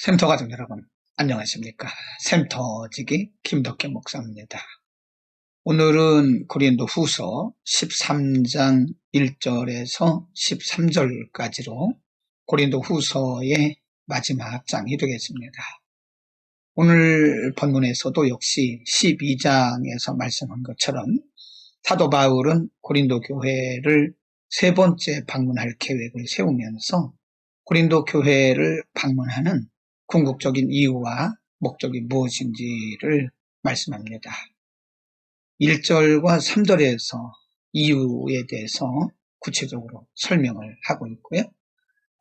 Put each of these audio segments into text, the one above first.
샘터 가족 여러분, 안녕하십니까? 샘터지기 김덕현 목사입니다. 오늘은 고린도 후서 13장 1절에서 13절까지로 고린도 후서의 마지막 장이 되겠습니다. 오늘 본문에서도 역시 12장에서 말씀한 것처럼 사도 바울은 고린도 교회를 세 번째 방문할 계획을 세우면서 고린도 교회를 방문하는 궁극적인 이유와 목적이 무엇인지를 말씀합니다. 1절과 3절에서 이유에 대해서 구체적으로 설명을 하고 있고요.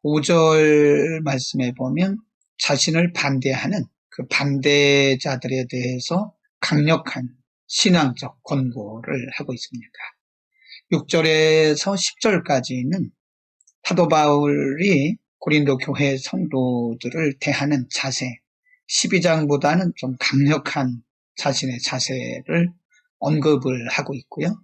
5절 말씀에 보면 자신을 반대하는 그 반대자들에 대해서 강력한 신앙적 권고를 하고 있습니다. 6절에서 10절까지는 사도 바울이 고린도 교회 성도들을 대하는 자세, 12장보다는 좀 강력한 자신의 자세를 언급을 하고 있고요.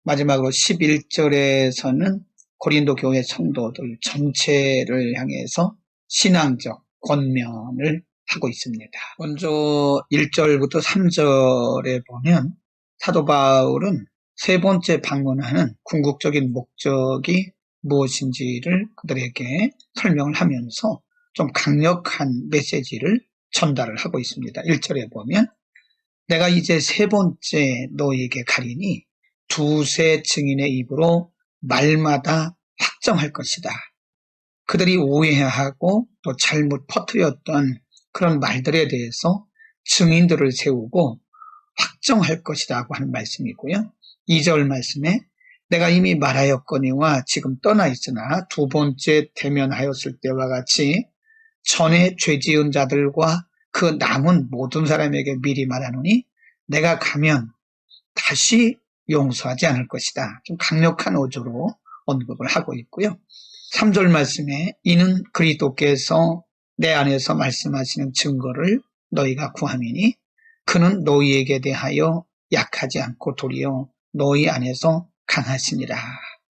마지막으로 11절에서는 고린도 교회 성도들 전체를 향해서 신앙적 권면을 하고 있습니다. 먼저 1절부터 3절에 보면 사도 바울은 세 번째 방문하는 궁극적인 목적이 무엇인지를 그들에게 설명을 하면서 좀 강력한 메시지를 전달을 하고 있습니다. 1절에 보면 내가 이제 세 번째 너희에게 가리니 두세 증인의 입으로 말마다 확정할 것이다. 그들이 오해하고 또 잘못 퍼뜨렸던 그런 말들에 대해서 증인들을 세우고 확정할 것이라고 하는 말씀이고요. 2절 말씀에 내가 이미 말하였거니와 지금 떠나 있으나 두 번째 대면하였을 때와 같이 전에 죄 지은 자들과 그 남은 모든 사람에게 미리 말하노니 내가 가면 다시 용서하지 않을 것이다. 좀 강력한 어조로 언급을 하고 있고요. 3절 말씀에 이는 그리스도께서 내 안에서 말씀하시는 증거를 너희가 구함이니 그는 너희에게 대하여 약하지 않고 도리어 너희 안에서 강하시니라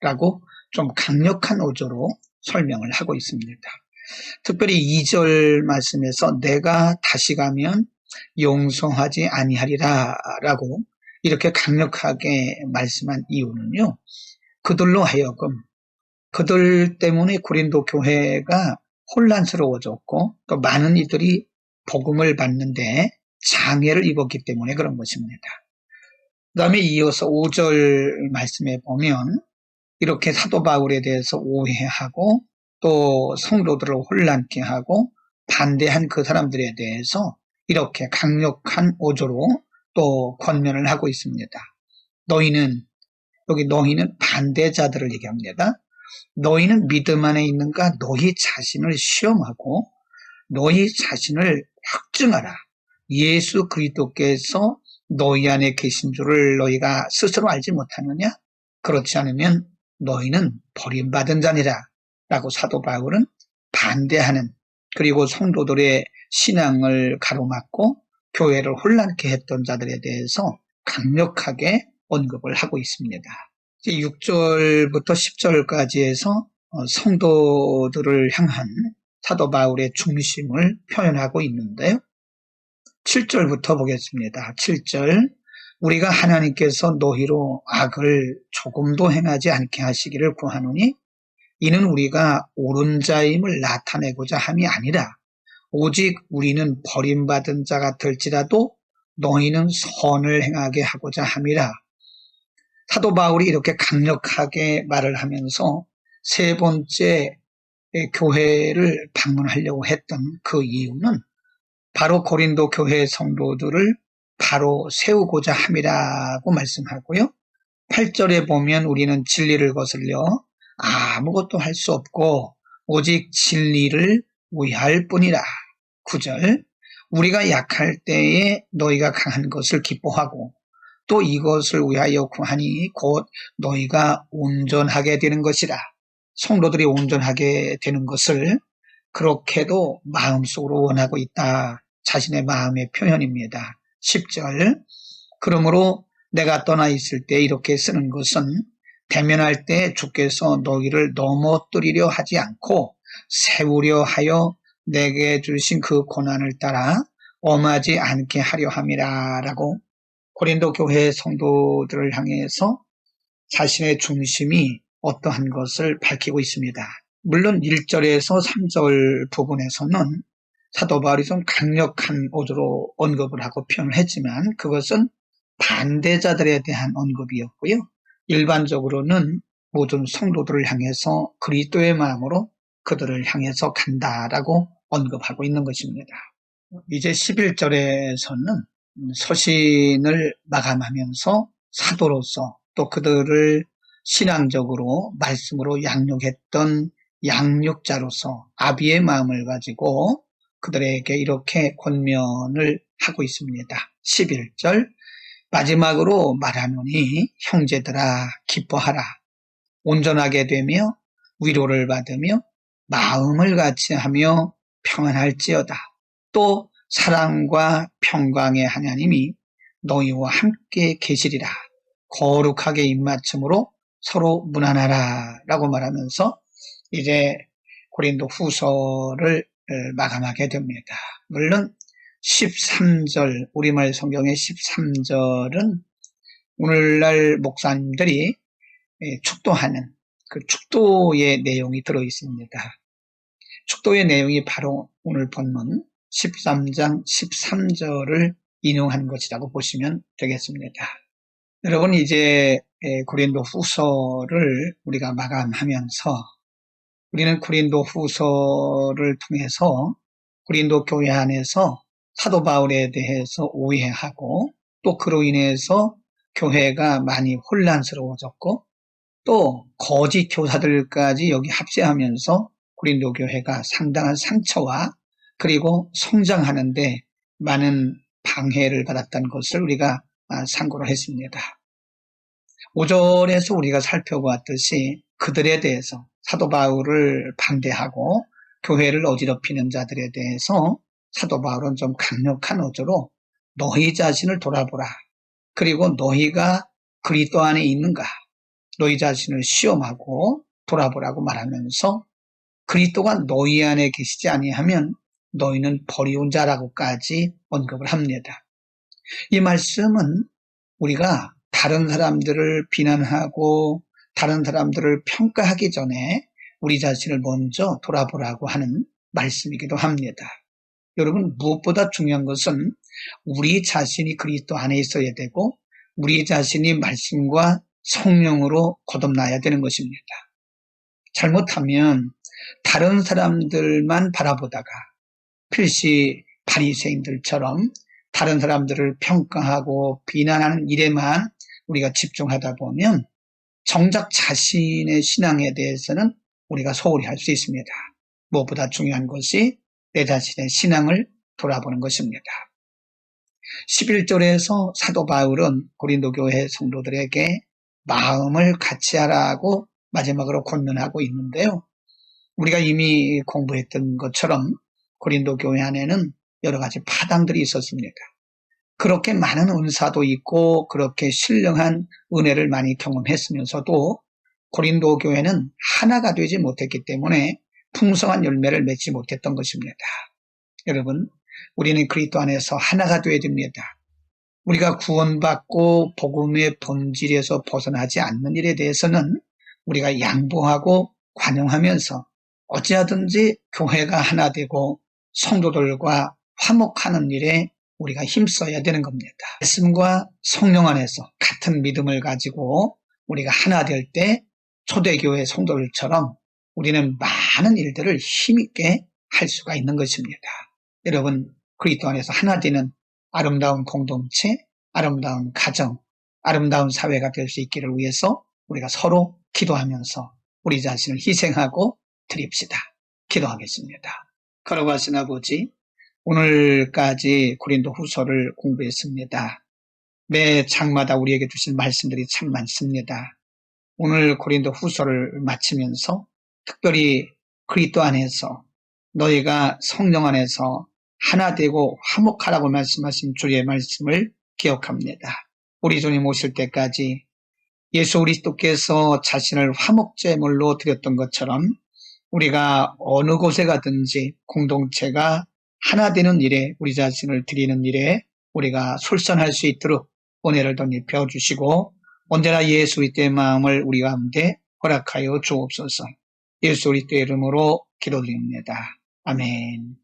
라고 좀 강력한 어조로 설명을 하고 있습니다. 특별히 2절 말씀에서 내가 다시 가면 용서하지 아니하리라 라고 이렇게 강력하게 말씀한 이유는요. 그들로 하여금 그들 때문에 고린도 교회가 혼란스러워졌고 또 많은 이들이 복음을 받는데 장애를 입었기 때문에 그런 것입니다. 그 다음에 이어서 5절 말씀에 보면 이렇게 사도 바울에 대해서 오해하고 또 성도들을 혼란케 하고 반대한 그 사람들에 대해서 이렇게 강력한 어조로 또 권면을 하고 있습니다. 너희는, 여기 너희는 반대자들을 얘기합니다. 너희는 믿음 안에 있는가 너희 자신을 시험하고 너희 자신을 확증하라. 예수 그리스도께서 너희 안에 계신 줄을 너희가 스스로 알지 못하느냐? 그렇지 않으면 너희는 버림받은 자니라 라고 사도 바울은 반대하는 그리고 성도들의 신앙을 가로막고 교회를 혼란케 했던 자들에 대해서 강력하게 언급을 하고 있습니다. 6절부터 10절까지 해서 성도들을 향한 사도 바울의 중심을 표현하고 있는데요. 7절부터 보겠습니다. 7절 우리가 하나님께서 너희로 악을 조금도 행하지 않게 하시기를 구하노니 이는 우리가 옳은 자임을 나타내고자 함이 아니라 오직 우리는 버림받은 자가 될지라도 너희는 선을 행하게 하고자 함이라. 사도 바울이 이렇게 강력하게 말을 하면서 세 번째 교회를 방문하려고 했던 그 이유는 바로 고린도 교회 성도들을 바로 세우고자 함이라고 말씀하고요. 8절에 보면 우리는 진리를 거슬려 아무것도 할 수 없고 오직 진리를 위할 뿐이라. 9절 우리가 약할 때에 너희가 강한 것을 기뻐하고 또 이것을 위하여 구하니 곧 너희가 온전하게 되는 것이라. 성도들이 온전하게 되는 것을 그렇게도 마음속으로 원하고 있다. 자신의 마음의 표현입니다. 10절 그러므로 내가 떠나 있을 때 이렇게 쓰는 것은 대면할 때 주께서 너희를 넘어뜨리려 하지 않고 세우려 하여 내게 주신 그 고난을 따라 엄하지 않게 하려 함이라 라고 고린도 교회 성도들을 향해서 자신의 중심이 어떠한 것을 밝히고 있습니다. 물론 1절에서 3절 부분에서는 사도 바울이 좀 강력한 어조로 언급을 하고 표현을 했지만 그것은 반대자들에 대한 언급이었고요. 일반적으로는 모든 성도들을 향해서 그리스도의 마음으로 그들을 향해서 간다라고 언급하고 있는 것입니다. 이제 11절에서는 서신을 마감하면서 사도로서 또 그들을 신앙적으로 말씀으로 양육했던 양육자로서 아비의 마음을 가지고 그들에게 이렇게 권면을 하고 있습니다. 11절 마지막으로 말하노니 형제들아 기뻐하라. 온전하게 되며 위로를 받으며 마음을 같이 하며 평안할지어다. 또 사랑과 평강의 하나님이 너희와 함께 계시리라. 거룩하게 입맞춤으로 서로 무난하라 라고 말하면서 이제 고린도 후서를 마감하게 됩니다. 물론 13절 우리말 성경의 13절은 오늘날 목사님들이 축도하는 그 축도의 내용이 들어있습니다. 축도의 내용이 바로 오늘 본문 13장 13절을 인용한 것이라고 보시면 되겠습니다. 여러분 이제 고린도 후서를 우리가 마감하면서 우리는 고린도 후서를 통해서 고린도 교회 안에서 사도 바울에 대해서 오해하고 또 그로 인해서 교회가 많이 혼란스러워졌고 또 거짓 교사들까지 여기 합세하면서 고린도 교회가 상당한 상처와 그리고 성장하는데 많은 방해를 받았던 것을 우리가 상고를 했습니다. 5절에서 우리가 살펴보았듯이 그들에 대해서 사도 바울을 반대하고 교회를 어지럽히는 자들에 대해서 사도 바울은 좀 강력한 어조로 너희 자신을 돌아보라. 그리고 너희가 그리스도 안에 있는가? 너희 자신을 시험하고 돌아보라고 말하면서 그리스도가 너희 안에 계시지 아니하면 너희는 버리운 자라고까지 언급을 합니다. 이 말씀은 우리가 다른 사람들을 비난하고 다른 사람들을 평가하기 전에 우리 자신을 먼저 돌아보라고 하는 말씀이기도 합니다. 여러분 무엇보다 중요한 것은 우리 자신이 그리스도 안에 있어야 되고 우리 자신이 말씀과 성령으로 거듭나야 되는 것입니다. 잘못하면 다른 사람들만 바라보다가 필시 바리새인들처럼 다른 사람들을 평가하고 비난하는 일에만 우리가 집중하다 보면 정작 자신의 신앙에 대해서는 우리가 소홀히 할 수 있습니다. 무엇보다 중요한 것이 내 자신의 신앙을 돌아보는 것입니다. 11절에서 사도 바울은 고린도 교회 성도들에게 마음을 같이 하라고 마지막으로 권면하고 있는데요. 우리가 이미 공부했던 것처럼 고린도 교회 안에는 여러 가지 파당들이 있었습니다. 그렇게 많은 은사도 있고 그렇게 신령한 은혜를 많이 경험했으면서도 고린도 교회는 하나가 되지 못했기 때문에 풍성한 열매를 맺지 못했던 것입니다. 여러분, 우리는 그리스도 안에서 하나가 되어야 됩니다. 우리가 구원받고 복음의 본질에서 벗어나지 않는 일에 대해서는 우리가 양보하고 관용하면서 어찌하든지 교회가 하나 되고 성도들과 화목하는 일에 우리가 힘써야 되는 겁니다. 말씀과 성령 안에서 같은 믿음을 가지고 우리가 하나 될 때 초대교회 성도들처럼 우리는 많은 일들을 힘있게 할 수가 있는 것입니다. 여러분, 그리스도 안에서 하나 되는 아름다운 공동체, 아름다운 가정, 아름다운 사회가 될 수 있기를 위해서 우리가 서로 기도하면서 우리 자신을 희생하고 드립시다. 기도하겠습니다. 걸어가신 아버지, 오늘까지 고린도 후서를 공부했습니다. 매 장마다 우리에게 주신 말씀들이 참 많습니다. 오늘 고린도 후서를 마치면서 특별히 그리스도 안에서 너희가 성령 안에서 하나 되고 화목하라고 말씀하신 주의 말씀을 기억합니다. 우리 주님 오실 때까지 예수 그리스도께서 자신을 화목제물로 드렸던 것처럼 우리가 어느 곳에 가든지 공동체가 하나 되는 일에, 우리 자신을 드리는 일에 우리가 솔선할 수 있도록 은혜를 덧입혀 주시고 언제나 예수 그리스도의 마음을 우리 가운데 허락하여 주옵소서. 예수 그리스도의 이름으로 기도드립니다. 아멘.